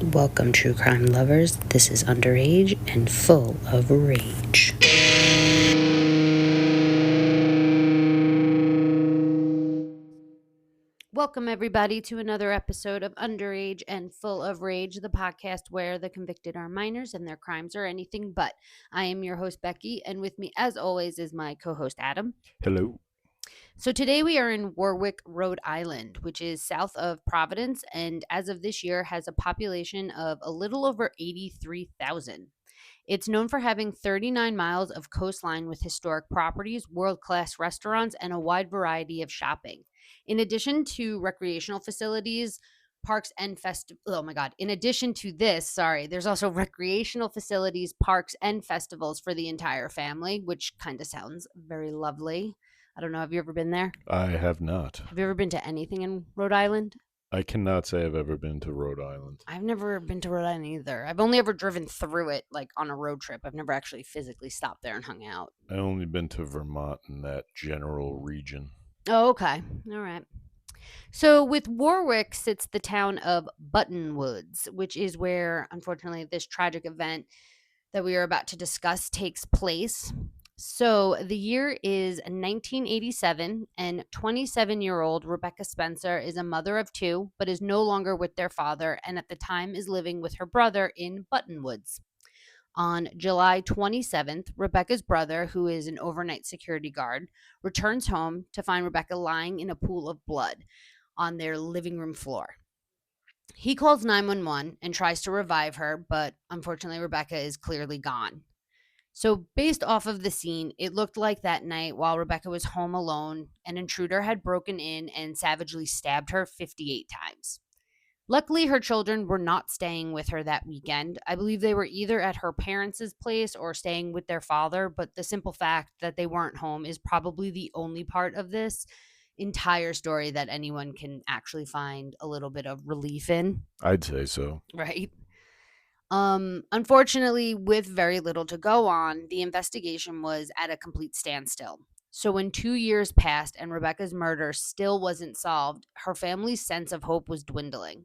Welcome, true crime lovers. This is Underage and Full of Rage. Welcome, everybody, to another episode of Underage and Full of Rage, the podcast where the convicted are minors and their crimes are anything but. I am your host, Becky, and with me, as always, is my co-host, Adam. Hello. So today we are in Warwick, Rhode Island, which is south of Providence, and as of this year has a population of a little over 83,000. It's known for having 39 miles of coastline with historic properties, world-class restaurants, and a wide variety of shopping. In addition to recreational facilities, parks and in addition to this, there's also recreational facilities, parks, and festivals for the entire family, which kind of sounds very lovely. I don't know. Have you ever been there? I have not. Have you ever been to anything in Rhode Island? I cannot say I've ever been to Rhode Island. I've never been to Rhode Island either. I've only ever driven through it, like on a road trip. I've never actually physically stopped there and hung out. I only been to Vermont in that general region. Oh, okay. All right. So with Warwick sits the town of Buttonwoods, which is where, unfortunately, this tragic event that we are about to discuss takes place. So the year is 1987, and 27-year-old Rebecca Spencer is a mother of two, but is no longer with their father, and at the time is living with her brother in Buttonwoods. On July 27th, Rebecca's brother, who is an overnight security guard, returns home to find Rebecca lying in a pool of blood on their living room floor. He calls 911 and tries to revive her, but unfortunately, Rebecca is clearly gone. So based off of the scene, it looked like that night while Rebecca was home alone, an intruder had broken in and savagely stabbed her 58 times. Luckily, her children were not staying with her that weekend. I believe they were either at her parents' place or staying with their father, but the simple fact that they weren't home is probably the only part of this entire story that anyone can actually find a little bit of relief in. I'd say so. Right? Unfortunately, with very little to go on, the investigation was at a complete standstill. So when 2 years passed and Rebecca's murder still wasn't solved, her family's sense of hope was dwindling.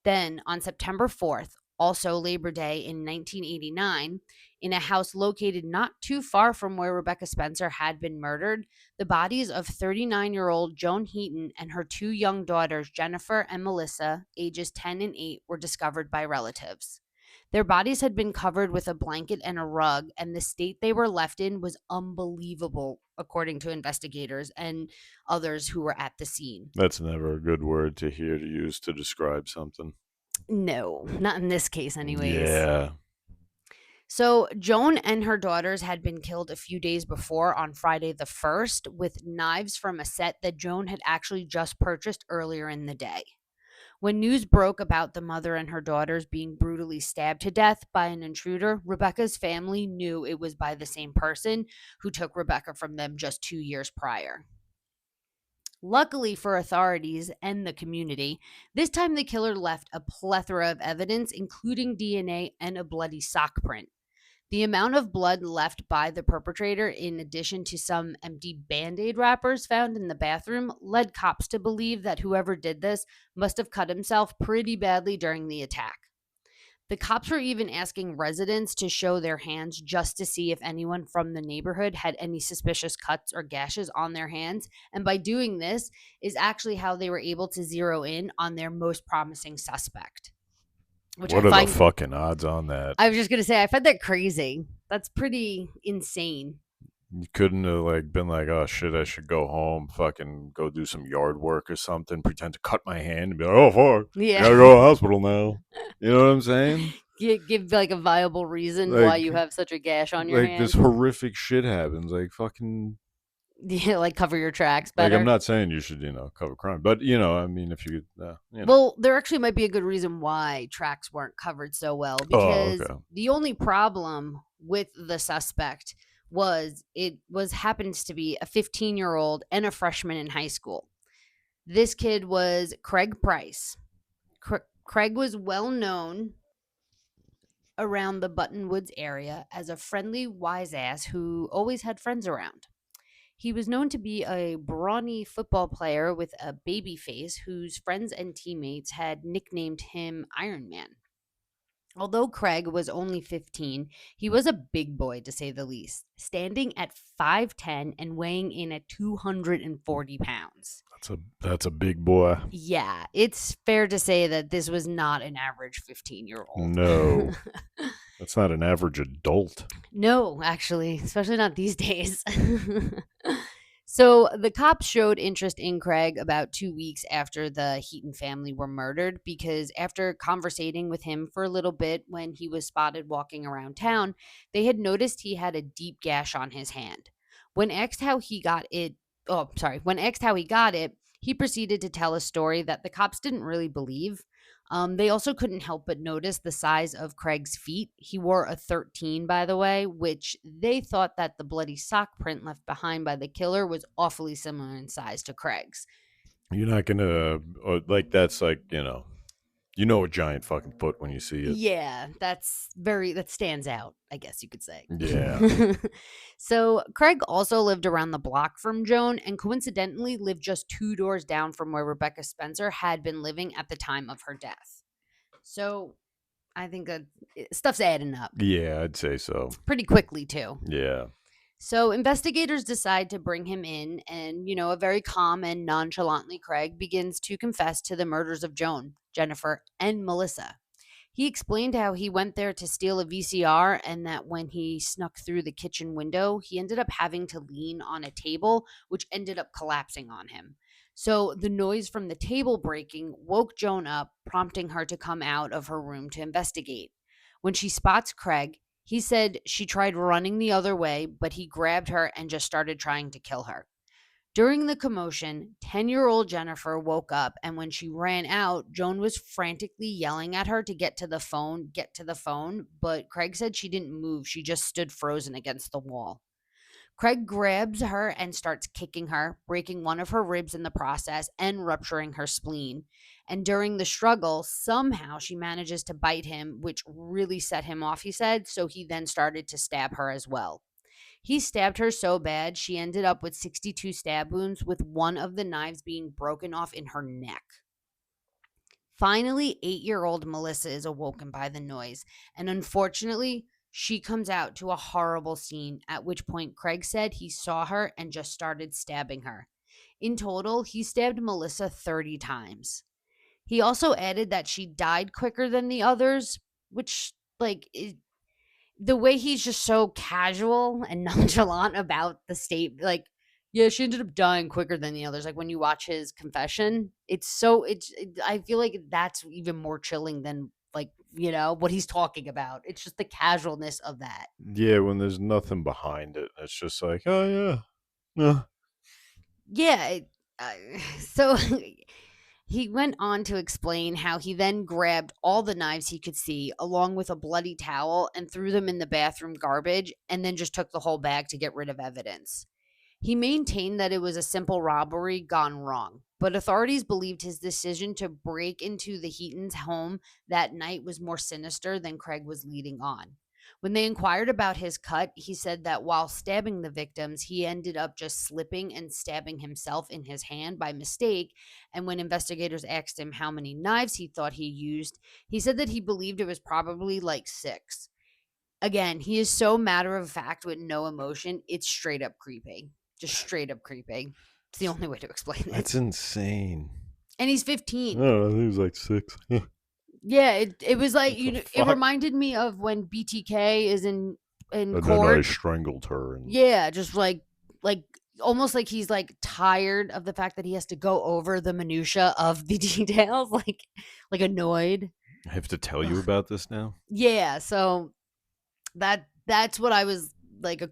Then, on September 4th, also Labor Day in 1989, in a house located not too far from where Rebecca Spencer had been murdered, the bodies of 39-year-old Joan Heaton and her two young daughters, Jennifer and Melissa, ages 10 and 8, were discovered by relatives. Their bodies had been covered with a blanket and a rug, and the state they were left in was unbelievable, according to investigators and others who were at the scene. That's never a good word to hear to use to describe something. No, not in this case, anyways. Yeah. So Joan and her daughters had been killed a few days before on Friday the 1st with knives from a set that Joan had actually just purchased earlier in the day. When news broke about the mother and her daughters being brutally stabbed to death by an intruder, Rebecca's family knew it was by the same person who took Rebecca from them just 2 years prior. Luckily for authorities and the community, this time the killer left a plethora of evidence, including DNA and a bloody sock print. The amount of blood left by the perpetrator, in addition to some empty Band-Aid wrappers found in the bathroom, led cops to believe that whoever did this must have cut himself pretty badly during the attack. The cops were even asking residents to show their hands just to see if anyone from the neighborhood had any suspicious cuts or gashes on their hands, and by doing this is actually how they were able to zero in on their most promising suspect. What are the fucking odds on that? I was just going to say, I find that crazy. That's pretty insane. You couldn't have been like, oh shit, I should go home, fucking go do some yard work or something, pretend to cut my hand and be like, oh fuck, Yeah. gotta go to the hospital now. You know what I'm saying? Give like a viable reason why you have such a gash on your hand. Like this horrific shit happens, like fucking. Yeah, like cover your tracks better. Like I'm not saying you should, cover crime, but I mean, if you could, Well, there actually might be a good reason why tracks weren't covered so well, because the only problem with the suspect was happens to be a 15-year-old and a freshman in high school. This kid was Craig Price. Craig was well known around the Buttonwoods area as a friendly wise ass who always had friends around. He was known to be a brawny football player with a baby face whose friends and teammates had nicknamed him Iron Man. Although Craig was only 15, he was a big boy to say the least, standing at 5'10 and weighing in at 240 pounds. That's a big boy. Yeah, it's fair to say that this was not an average 15-year-old. No, that's not an average adult. No, actually, especially not these days. So the cops showed interest in Craig about 2 weeks after the Heaton family were murdered because after conversating with him for a little bit when he was spotted walking around town, they had noticed he had a deep gash on his hand. When asked how he got it, when asked how he got it, he proceeded to tell a story that the cops didn't really believe. They also couldn't help but notice the size of Craig's feet. He wore a 13, by the way, which they thought that the bloody sock print left behind by the killer was awfully similar in size to Craig's. You're not gonna like that's like you know a giant fucking foot when you see it. Yeah, that stands out, I guess you could say. Yeah. So Craig also lived around the block from Joan and coincidentally lived just 2 doors down from where Rebecca Spencer had been living at the time of her death. So I think that stuff's adding up Yeah, I'd say so. pretty quickly too. Yeah. So investigators decide to bring him in, and a very calm and nonchalantly Craig begins to confess to the murders of Joan, Jennifer, and Melissa. He explained how he went there to steal a VCR and that when he snuck through the kitchen window, he ended up having to lean on a table, which ended up collapsing on him. So the noise from the table breaking woke Joan up, prompting her to come out of her room to investigate. When she spots Craig, he said she tried running the other way, but he grabbed her and just started trying to kill her. During the commotion, 10-year-old Jennifer woke up, and when she ran out, Joan was frantically yelling at her to get to the phone, but Craig said she didn't move. She just stood frozen against the wall. Craig grabs her and starts kicking her, breaking one of her ribs in the process and rupturing her spleen. And during the struggle, somehow she manages to bite him, which really set him off, he said, so he then started to stab her as well. He stabbed her so bad, she ended up with 62 stab wounds, with one of the knives being broken off in her neck. Finally, 8-year-old Melissa is awoken by the noise, and unfortunately, she comes out to a horrible scene, at which point Craig said he saw her and just started stabbing her. In total, he stabbed Melissa 30 times. He also added that she died quicker than the others, which, the way he's just so casual and nonchalant about the state, like, yeah, she ended up dying quicker than the others. Like when you watch his confession, I feel like that's even more chilling than what he's talking about. It's just the casualness of that. Yeah, when there's nothing behind it. It's just like, oh yeah. Yeah. Yeah. So he went on to explain how he then grabbed all the knives he could see, along with a bloody towel, and threw them in the bathroom garbage, and then just took the whole bag to get rid of evidence. He maintained that it was a simple robbery gone wrong, but authorities believed his decision to break into the Heatons' home that night was more sinister than Craig was leading on. When they inquired about his cut, he said that while stabbing the victims, he ended up just slipping and stabbing himself in his hand by mistake. And when investigators asked him how many knives he thought he used, he said that he believed it was probably like 6. Again, he is so matter of fact with no emotion. It's straight up creepy. Just straight up creepy. It's the only way to explain it. That's insane. And he's 15. Oh, I think it was like 6. Yeah, it was like it fuck? reminded me of when BTK is in And then I court. strangled her. And Yeah, just like almost like he's like tired of the fact that he has to go over the minutia of the details, like annoyed. I have to tell you about this now. Yeah, so that's what I was like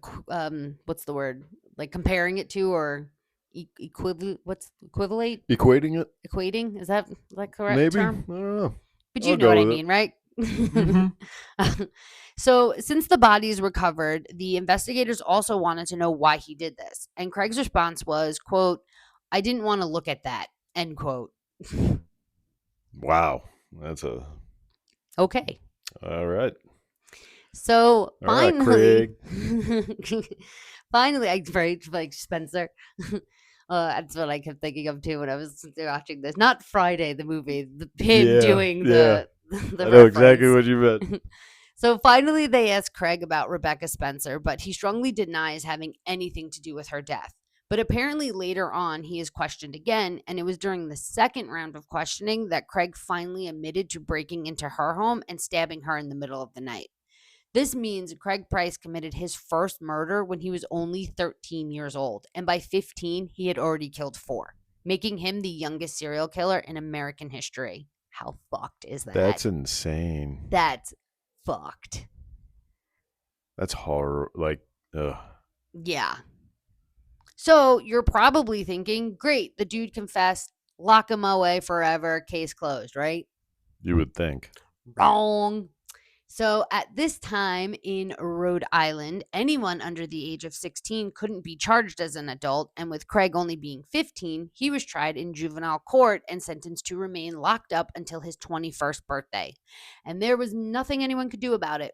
what's the word? Like comparing it to, or equivalent, what's equivalent? Equating it? Equating? Is that like correct Maybe. term? I don't know. But you I'll know go what I with it. mean, right? Mm-hmm. So, since the bodies recovered, the investigators also wanted to know why he did this. And Craig's response was, quote, "I didn't want to look at that," end quote. Wow. That's a. Okay. All right. So, All right, finally, Craig. finally, I prayed like Spencer. That's what I kept thinking of too when I was watching this. Not Friday, the movie, him Yeah, doing yeah. the I know exactly reference. what you meant. So finally, they ask Craig about Rebecca Spencer, but he strongly denies having anything to do with her death. But apparently, later on, he is questioned again, and it was during the second round of questioning that Craig finally admitted to breaking into her home and stabbing her in the middle of the night. This means Craig Price committed his first murder when he was only 13 years old, and by 15, he had already killed 4, making him the youngest serial killer in American history. How fucked is that? That's insane. That's fucked. That's horror. Like, ugh. Yeah. So you're probably thinking, great, the dude confessed, lock him away forever, case closed, right? You would think. Wrong. So at this time in Rhode Island, anyone under the age of 16 couldn't be charged as an adult. And with Craig only being 15, he was tried in juvenile court and sentenced to remain locked up until his 21st birthday. And there was nothing anyone could do about it.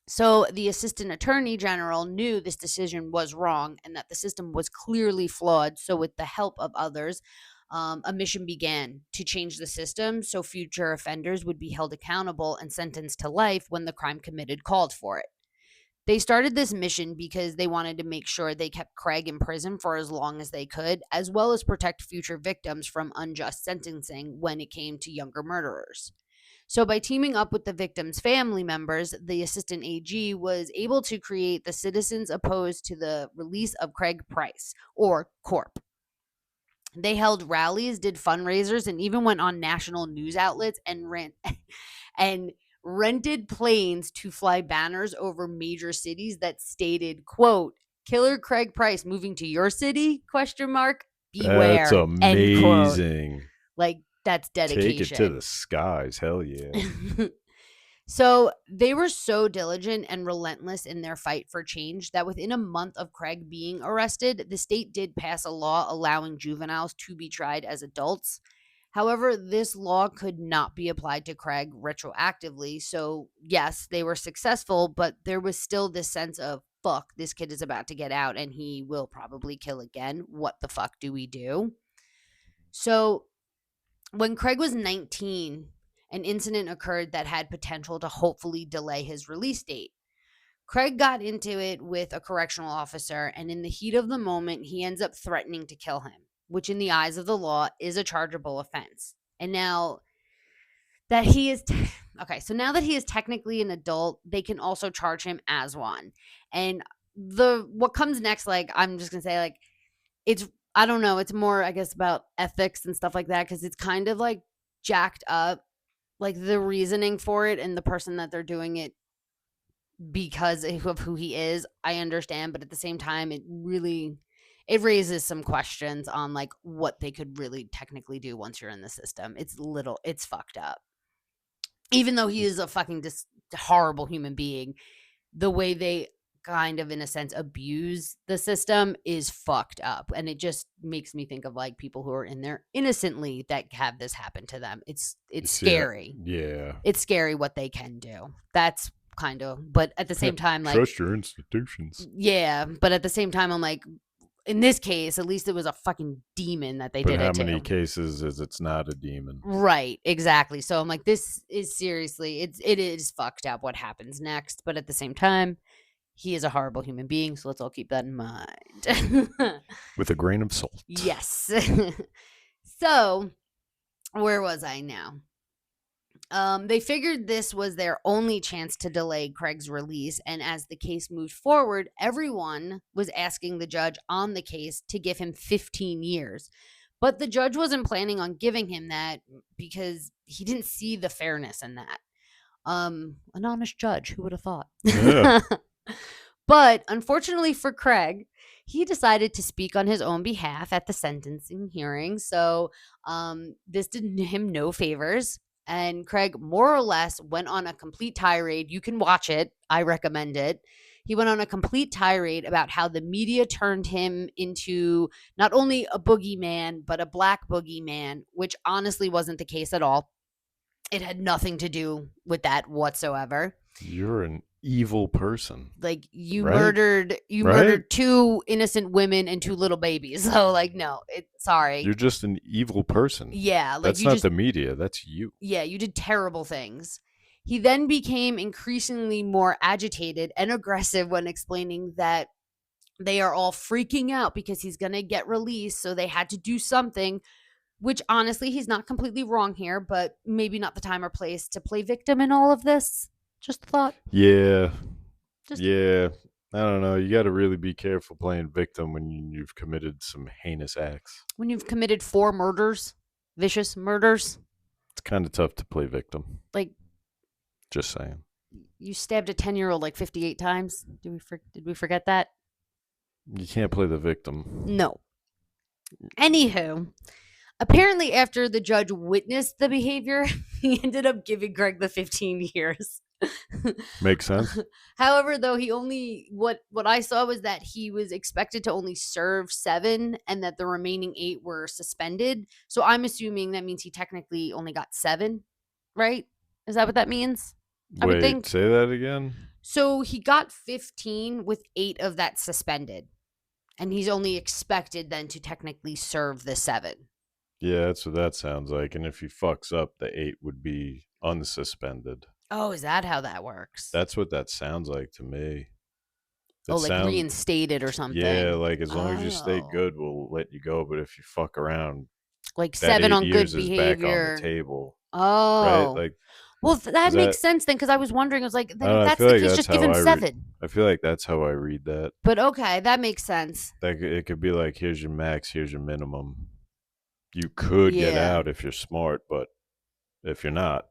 So the assistant attorney general knew this decision was wrong and that the system was clearly flawed. So, with the help of others, a mission began to change the system so future offenders would be held accountable and sentenced to life when the crime committed called for it. They started this mission because they wanted to make sure they kept Craig in prison for as long as they could, as well as protect future victims from unjust sentencing when it came to younger murderers. So, by teaming up with the victims' family members, the assistant AG was able to create the Citizens Opposed to the Release of Craig Price, or CORP. They held rallies, did fundraisers, and even went on national news outlets and rented planes to fly banners over major cities that stated, quote, "Killer Craig Price moving to your city?" Question mark. That's Beware. End quote. amazing. Like, that's Take it to the dedication. skies. Hell yeah. So they were so diligent and relentless in their fight for change that within a month of Craig being arrested, the state did pass a law allowing juveniles to be tried as adults. However, this law could not be applied to Craig retroactively. So, yes, they were successful, but there was still this sense of, fuck, this kid is about to get out and he will probably kill again. What the fuck do we do? So, when Craig was 19, an incident occurred that had potential to hopefully delay his release date. Craig got into it with a correctional officer, and in the heat of the moment, he ends up threatening to kill him, which in the eyes of the law is a chargeable offense. And now that he is okay, so now that he is technically an adult, they can also charge him as one. And the what comes next, like, I'm just gonna say, like, it's, I don't know, it's more, I guess, about ethics and stuff like that, because it's kind of like jacked up, like the reasoning for it and the person that they're doing it because of who he is. I understand, but at the same time, it raises some questions on like what they could really technically do once you're in the system. It's fucked up. Even though he is a fucking horrible human being, the way they kind of, in a sense, abuse the system is fucked up. And it just makes me think of like people who are in there innocently that have this happen to them. It's scary. Yeah. It's scary what they can do. That's kind of, but at the same time, like, Trust your institutions. yeah, but at the same time, I'm like, in this case, at least it was a fucking demon that they But did how it many to. cases is it's not a demon? Right, exactly. So I'm like, this is seriously, it is fucked up what happens next. But at the same time, he is a horrible human being, so let's all keep that in mind. With a grain of salt. Yes. So, where was I now? They figured this was their only chance to delay Craig's release, and as the case moved forward, everyone was asking the judge on the case to give him 15 years. But the judge wasn't planning on giving him that because he didn't see the fairness in that. An honest judge, who would have thought? Yeah. But unfortunately for Craig, he decided to speak on his own behalf at the sentencing hearing. So this did him no favors. And Craig more or less went on a complete tirade. You can watch it. I recommend it. He went on a complete tirade about how the media turned him into not only a boogeyman, but a black boogeyman, which honestly wasn't the case at all. It had nothing to do with that whatsoever. You're an evil person, Like right? you Right? murdered two innocent women and two little babies. So like no, sorry. You're just an evil person. Yeah, like That's not the media. That's you. you did terrible things. He then became increasingly more agitated and aggressive when explaining that they are all freaking out because he's going to get released, so they had to do something, which honestly, he's not completely wrong here, but maybe not the time or place to play victim in all of this. Just a thought. Yeah. Just Yeah. I don't know. You got to really be careful playing victim when you've committed some heinous acts. when you've committed 4 murders, vicious murders, It's kind of tough to play victim. like Just saying. you stabbed a 10-year-old like 58 times. Did we forget that? You can't play the victim. No. Anywho, apparently after the judge witnessed the behavior, he ended up giving Greg the 15 years. Makes sense. However, though, he only what I saw was that he was expected to only serve 7 and that the remaining 8 were suspended. So I'm assuming that means he technically only got 7, right? Is that what that means? I would Wait, think. say that again? So he got 15 with 8 of that suspended. And he's only expected then to technically serve the 7. Yeah, that's what that sounds like. And if he fucks up, the 8 would be unsuspended. Oh, is that how that works? That's what that sounds like to me. Oh, like reinstated or something. Yeah, like as long as you stay Oh. good, we'll let you go. But if you fuck around, Like that 7 8 on good years is back on the behavior. table, right? Oh. Like, Well, that is makes that? sense then, because I was wondering, I was like, I then don't if know, I that's feel the like case, that's just give how him I 7. I feel like that's how I read that. But okay, that makes sense. Like it could be like, here's your max, here's your minimum. You could get Yeah. out if you're smart, but if you're not,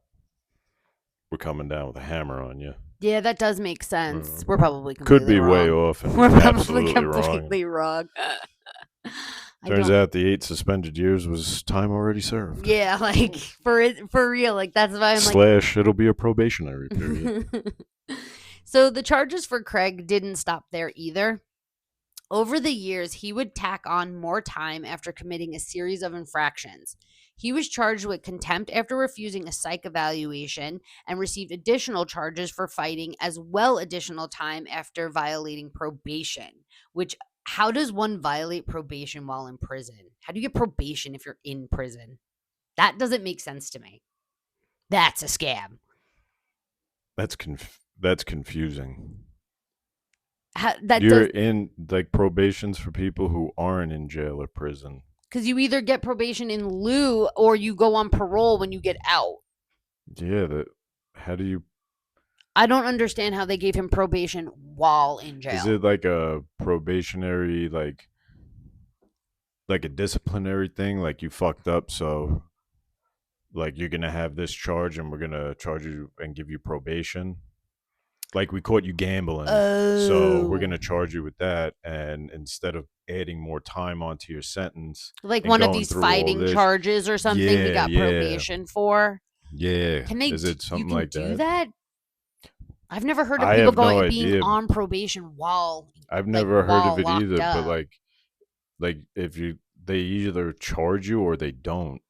we're coming down with a hammer on you. Yeah, that does make sense. We're Mm. probably Could completely be way wrong. off and We're probably absolutely completely wrong. Turns out the 8 suspended years was time already served. Yeah, like for real. Like that's why I'm Slash, it'll be a probationary period. So the charges for Craig didn't stop there either. Over the years, he would tack on more time after committing a series of infractions. He was charged with contempt after refusing a psych evaluation and received additional charges for fighting, as well additional time after violating probation. Which, how does one violate probation while in prison? How do you get probation if you're in prison? That doesn't make sense to me. That's a scam. That's confusing. You're in like probations for people who aren't in jail or prison. Because you either get probation in lieu or you go on parole when you get out. Yeah, how do you? I don't understand how they gave him probation while in jail. Is it like a probationary, like a disciplinary thing? Like you fucked up, so like you're gonna have this charge, and we're gonna charge you and give you probation. Like we caught you gambling, so we're gonna charge you with that, and instead of adding more time onto your sentence, like one of these fighting charges or something, we got probation for. Yeah, can they? Is it something you can like do that? I've never heard of people being on probation while. I've never heard of it either, but like if they either charge you or they don't.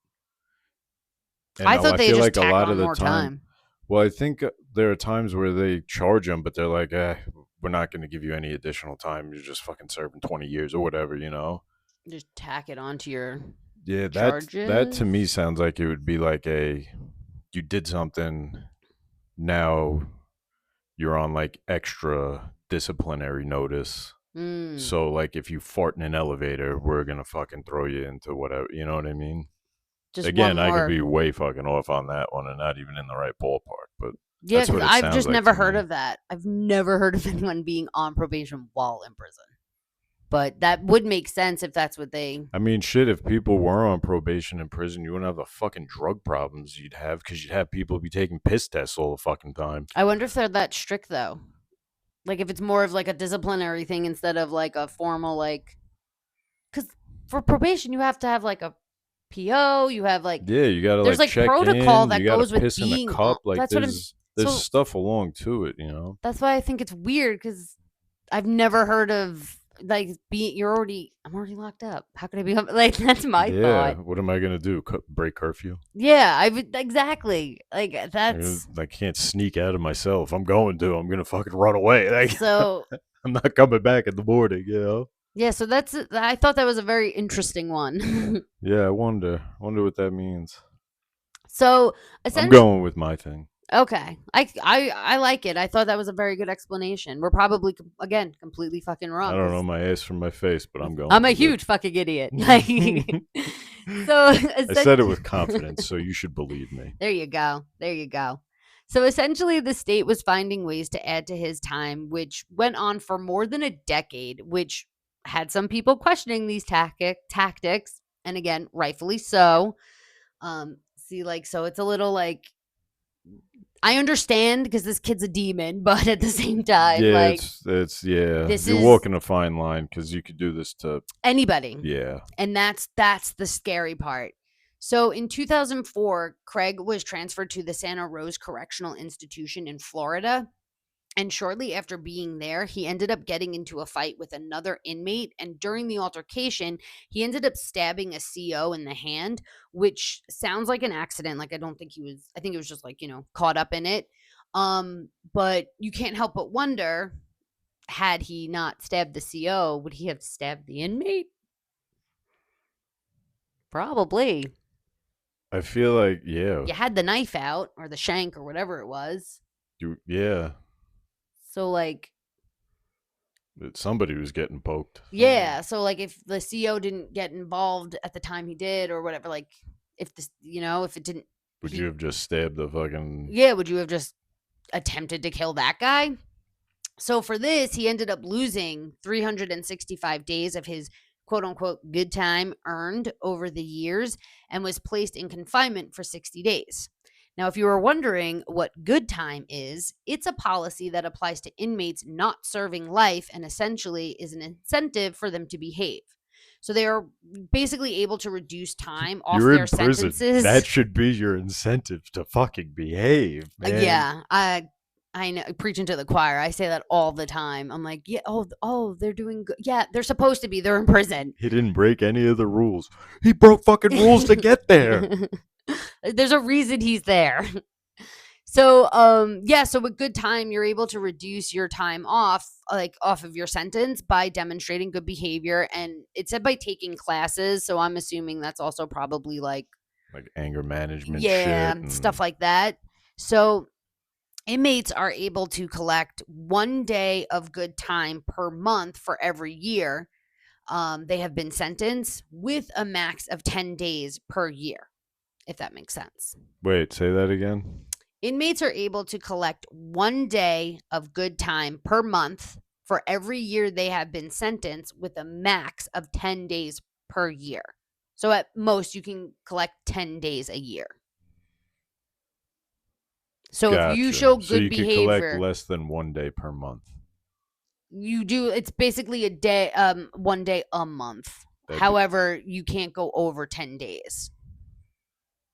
And I thought they just like tack a lot on of the more time. Well, I think there are times where they charge them, but they're like, we're not going to give you any additional time. You're just fucking serving 20 years or whatever, you know? Just tack it onto your charges. That to me sounds like it would be like you did something, now you're on like extra disciplinary notice. So like if you fart in an elevator, we're going to fucking throw you into whatever, you know what I mean? Just again, I could be way fucking off on that one and not even in the right ballpark, but yeah, because I've just never heard of that. I've never heard of anyone being on probation while in prison. But that would make sense if that's what they. I mean, shit, if people were on probation in prison, you wouldn't have the fucking drug problems you'd have, because you'd have people be taking piss tests all the fucking time. I wonder if they're that strict, though. Like, if it's more of like a disciplinary thing instead of like a formal, like. Because for probation, you have to have like a PO, you have like you gotta there's like check protocol in, that you goes with piss being in a cup. Like that's there's stuff along to it, you know. That's why I think it's weird, because I've never heard of I'm already locked up. How could I be like, that's my Yeah, thought. what am I gonna do? Break curfew? Yeah, I would exactly. Like that's I can't sneak out of myself. I'm going to. I'm gonna fucking run away. Like, so I'm not coming back in the morning. You know. yeah, so I thought that was a very interesting one. Yeah, I wonder what that means. So I'm essentially, going with my thing. okay, I like it. I thought that was a very good explanation. We're probably again completely fucking I wrong don't know because my ass from my face, but I'm I'm going a with it. huge fucking idiot. Like, so I said it essentially, with confidence, so you should believe me. there you go. There you go. So essentially, the state was finding ways to add to his time, which went on for more than a decade, which had some people questioning these tactics. And again, rightfully so. See, like, so it's a little like, I understand because this kid's a demon, but at the same time, Yeah, like, yeah. this You're is walking a fine line because you could do this to anybody. yeah. And that's the scary part. So in 2004, Craig was transferred to the Santa Rosa Correctional Institution in Florida. And shortly after being there, he ended up getting into a fight with another inmate. And during the altercation, he ended up stabbing a CO in the hand, which sounds like an accident. Like, I think he was just like, caught up in it. But you can't help but wonder, had he not stabbed the CO, would he have stabbed the inmate? Probably. I feel like yeah. You had the knife out or the shank or whatever it was. Yeah. So, like, Somebody was getting poked. yeah. So, like, if the CO didn't get involved at the time he did or whatever, like, if this, if it didn't, Would you have just stabbed the fucking yeah, would you have just attempted to kill that guy? So, for this, he ended up losing 365 days of his quote unquote good time earned over the years and was placed in confinement for 60 days. Now, if you were wondering what good time is, it's a policy that applies to inmates not serving life and essentially is an incentive for them to behave. So they are basically able to reduce time off You're their in prison. That sentences. should be your incentive to fucking behave, man. Yeah, I know, preaching to the choir. I say that all the time. I'm like, yeah, oh, they're doing good. Yeah, they're supposed to be. They're in prison. He didn't break any of the rules. He broke fucking rules to get there. There's a reason he's there. So, yeah, so with good time, you're able to reduce your time off of your sentence by demonstrating good behavior. And it said by taking classes. So I'm assuming that's also probably like anger management yeah, shit stuff like that. So inmates are able to collect 1 day of good time per month for every year they have been sentenced, with a max of 10 days per year, if that makes sense. Wait, say that again. Inmates are able to collect 1 day of good time per month for every year they have been sentenced, with a max of 10 days per year. So at most, you can collect 10 days a year. So Gotcha. if you show so good you could collect behavior, less than 1 day per month. you do. It's basically a day, 1 day a month. However, you can't go over 10 days.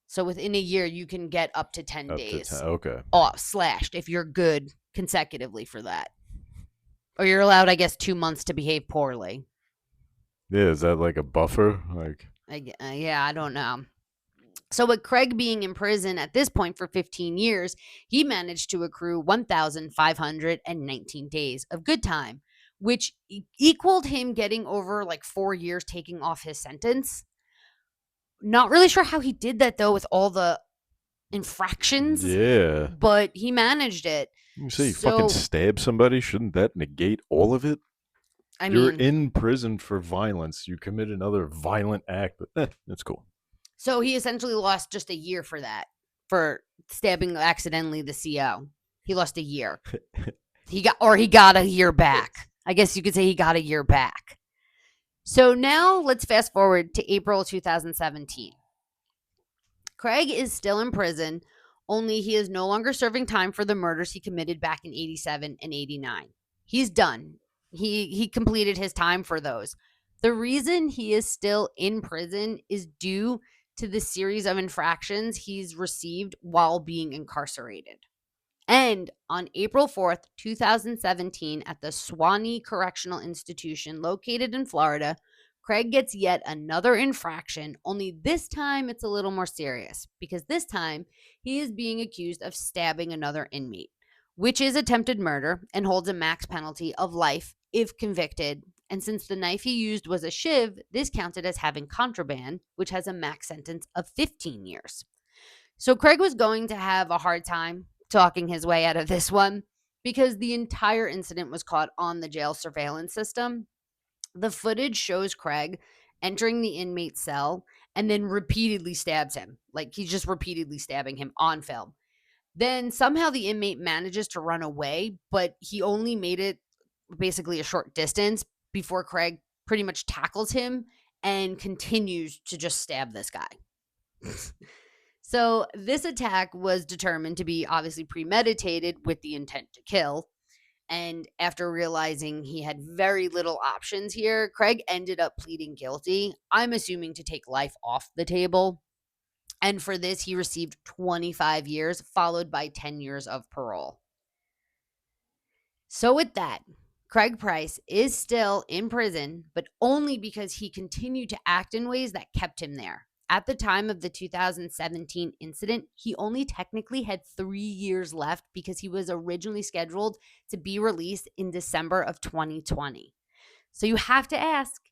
So within a year, you can get up to 10 days. To 10. Okay. Off slashed if you're good consecutively for that. Or you're allowed, I guess, 2 months to behave poorly. Yeah, is that like a buffer? Like, yeah, I don't know. So with Craig being in prison at this point for 15 years, he managed to accrue 1,519 days of good time, which equaled him getting over like 4 years taking off his sentence. Not really sure how he did that though with all the infractions. yeah. But he managed it. You say you fucking stab somebody, shouldn't that negate all of it? You're in prison for violence. You commit another violent act, but it's cool. So he essentially lost just a year for that, for stabbing accidentally the CO. He lost a year. He got a year back. I guess you could say he got a year back. So now let's fast forward to April 2017. Craig is still in prison, only he is no longer serving time for the murders he committed back in 87 and 89. He's done. He completed his time for those. The reason he is still in prison is due to the series of infractions he's received while being incarcerated. And on April 4th, 2017, at the Swanee Correctional Institution located in Florida, Craig gets yet another infraction, only this time it's a little more serious because this time he is being accused of stabbing another inmate, which is attempted murder and holds a max penalty of life if convicted. And since the knife he used was a shiv, this counted as having contraband, which has a max sentence of 15 years. So Craig was going to have a hard time talking his way out of this one because the entire incident was caught on the jail surveillance system. The footage shows Craig entering the inmate's cell and then repeatedly stabs him. Like he's just repeatedly stabbing him on film. Then somehow the inmate manages to run away, but he only made it basically a short distance before Craig pretty much tackles him and continues to just stab this guy. So this attack was determined to be obviously premeditated with the intent to kill. And after realizing he had very little options here, Craig ended up pleading guilty. I'm assuming to take life off the table. And for this, he received 25 years, followed by 10 years of parole. So with that, Craig Price is still in prison, but only because he continued to act in ways that kept him there. At the time of the 2017 incident, he only technically had 3 years left because he was originally scheduled to be released in December of 2020. So you have to ask,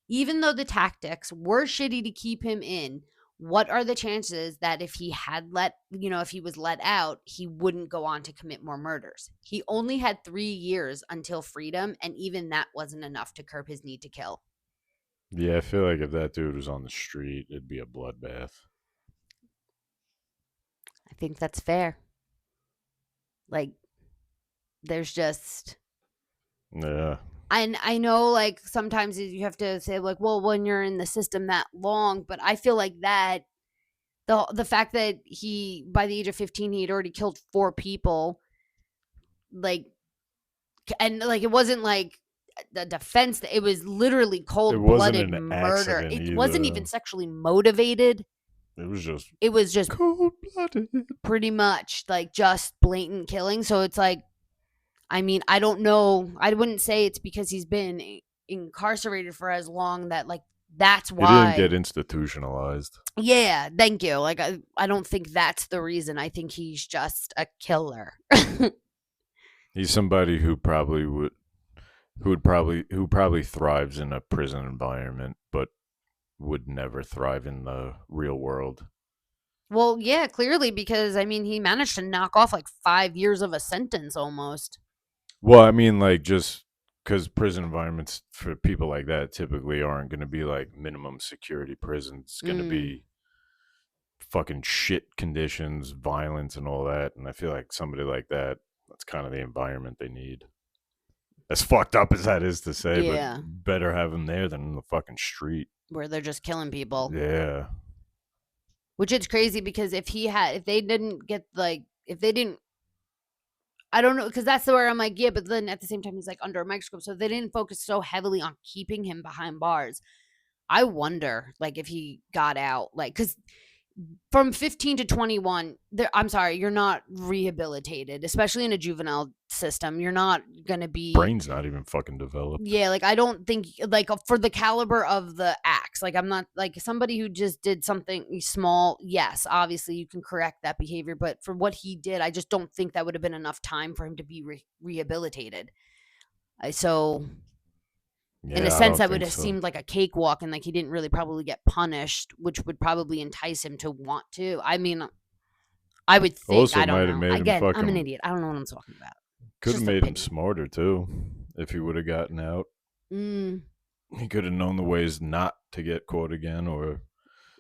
even though the tactics were shitty to keep him in, what are the chances that if he was let out, he wouldn't go on to commit more murders? He only had 3 years until freedom, and even that wasn't enough to curb his need to kill. Yeah, I feel like if that dude was on the street, it'd be a bloodbath. I think that's fair. Like, there's just... Yeah. And I know, like, sometimes you have to say, like, well, when you're in the system that long, but I feel like that, the fact that he, by the age of 15, he had already killed 4 people, like, and, like, it wasn't, like, the defense, it was literally cold-blooded murder. It wasn't even sexually motivated. It was just cold-blooded. Pretty much, like, just blatant killing. So it's like, I mean, I don't know. I wouldn't say it's because he's been incarcerated for as long that, like, that's why. He didn't get institutionalized. Yeah, thank you. Like, I don't think that's the reason. I think he's just a killer. He's somebody who probably thrives in a prison environment, but would never thrive in the real world. Well, yeah, clearly, because, I mean, he managed to knock off, like, 5 years of a sentence almost. Well, I mean, like, just because prison environments for people like that typically aren't going to be, like, minimum security prisons. It's going to be fucking shit conditions, violence, and all that. And I feel like somebody like that, that's kind of the environment they need. As fucked up as that is to say, but better have them there than in the fucking street. Where they're just killing people. Yeah. Which is crazy because if they didn't, I don't know, because that's where I'm like, yeah, but then at the same time, he's like under a microscope. So they didn't focus so heavily on keeping him behind bars. I wonder, like, if he got out, like, because from 15 to 21, you're not rehabilitated, especially in a juvenile system. You're not going to be... Brain's not even fucking developed. Yeah, like, I don't think, like, for the caliber of the acts, like, I'm not, like, somebody who just did something small, yes, obviously you can correct that behavior, but for what he did, I just don't think that would have been enough time for him to be rehabilitated. In a sense, that would have seemed like a cakewalk, and like he didn't really probably get punished, which would probably entice him to want to. I mean, I would think. Also, I don't know. Again, I'm an idiot. I don't know what I'm talking about. Could have made him smarter too, if he would have gotten out. He could have known the ways not to get caught again, or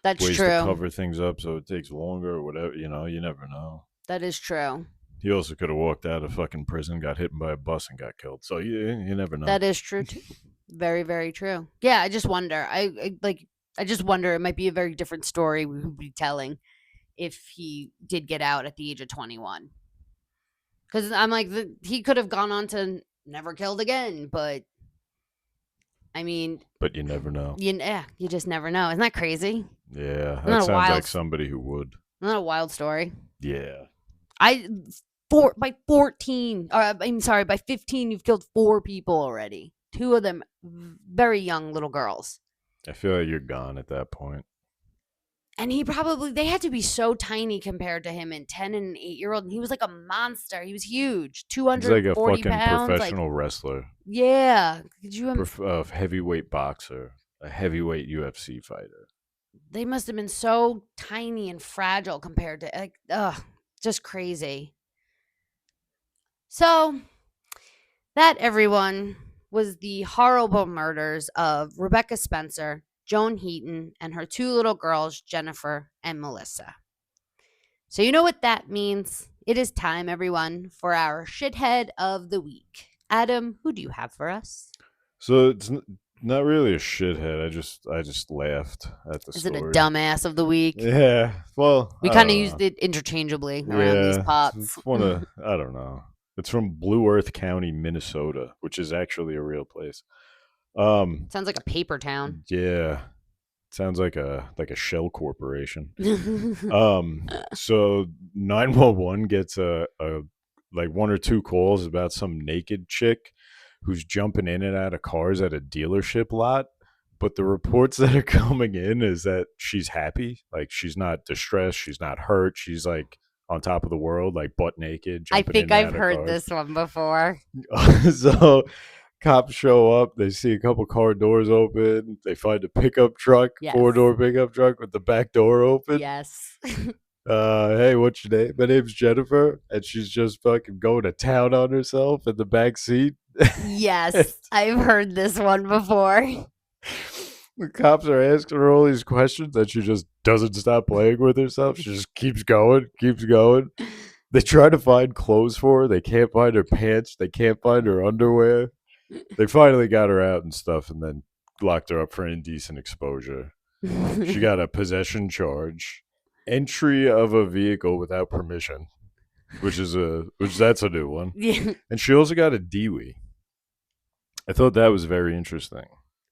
ways to cover things up so it takes longer, or whatever. You know, you never know. That is true. He also could have walked out of fucking prison, got hit by a bus, and got killed. So you never know. That is true too. Very, very true. Yeah, I just wonder. I just wonder. It might be a very different story we would be telling if he did get out at the age of 21. Because I'm like, he could have gone on to never killed again. But I mean, but you never know. You just never know. Isn't that crazy? Yeah, that sounds like somebody who would. Not a wild story. Yeah. by 14. I'm sorry, by 15, you've killed 4 people already. 2 of them very young little girls. I feel like you're gone at that point. And they had to be so tiny compared to him and 10 and an 8-year-old. And he was like a monster. He was huge. He's like a 240 fucking pounds. professional wrestler. Yeah. Could you Heavyweight boxer. A heavyweight UFC fighter. They must have been so tiny and fragile compared to, just crazy. So, that, everyone, was the horrible murders of Rebecca Spencer, Joan Heaton, and her 2 little girls, Jennifer and Melissa. So you know what that means. It is time, everyone, for our shithead of the week. Adam, who do you have for us? So it's not really a shithead. I just laughed at the story. Is it a dumbass of the week? Yeah. Well, we kind of used it interchangeably around these pots. It's I don't know. It's from Blue Earth County, Minnesota, which is actually a real place. Sounds like a paper town. Yeah. Sounds like a shell corporation. So 911 gets a like 1 or 2 calls about some naked chick who's jumping in and out of cars at a dealership lot. But the reports that are coming in is that she's happy. Like, she's not distressed. She's not hurt. She's like on top of the world, like butt naked. I think I've heard this one before. So cops show up. They see a couple car doors open. They find a pickup truck, Yes. 4-door pickup truck with the back door open. Yes. Hey, what's your name? My name's Jennifer, and she's just fucking going to town on herself in the back seat. Yes, I've heard this one before. The cops are asking her all these questions, and she just doesn't stop playing with herself. She just keeps going. They try to find clothes for her. They can't find her pants. They can't find her underwear. They finally got her out and stuff, and then locked her up for indecent exposure. She got a possession charge, entry of a vehicle without permission, which that's a new one. Yeah. And she also got a DWI. I thought that was very interesting.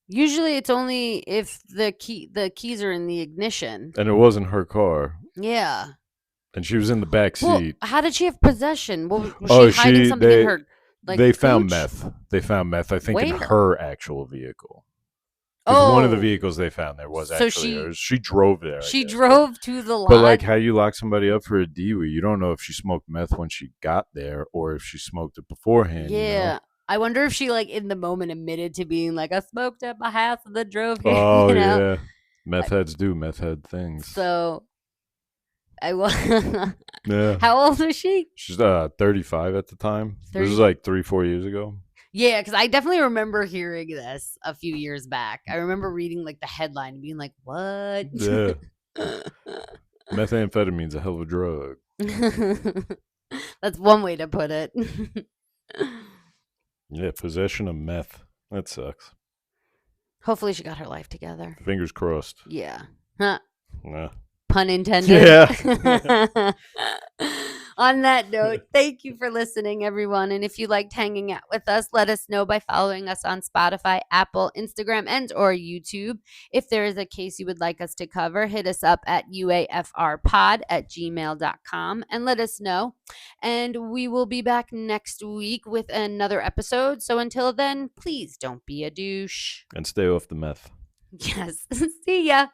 Usually it's only if the keys are in the ignition. And it wasn't her car. Yeah. And she was in the back seat. Well, how did she have possession? Was she hiding something in her they found meth. They found meth, I think, in her actual vehicle. One of the vehicles they found there was actually hers. She drove there. She drove to the lot. But like, how you lock somebody up for a DWI, you don't know if she smoked meth when she got there or if she smoked it beforehand. Yeah. You know? I wonder if she, like, in the moment admitted to being like, I smoked at my house and then drove here. Oh, yeah. Meth heads do meth head things. So, yeah. How old was she? She's 35 at the time. 30? This was like 3-4 years ago. Yeah, because I definitely remember hearing this a few years back. I remember reading like the headline and being like, what? Yeah. Methamphetamine's a hell of a drug. That's one way to put it. Yeah, possession of meth. That sucks. Hopefully she got her life together. Fingers crossed. Yeah. Huh. Nah. Pun intended. Yeah. On that note, thank you for listening, everyone. And if you liked hanging out with us, let us know by following us on Spotify, Apple, Instagram, and or YouTube. If there is a case you would like us to cover, hit us up at uafrpod@gmail.com and let us know. And we will be back next week with another episode. So until then, please don't be a douche. And stay off the meth. Yes. See ya.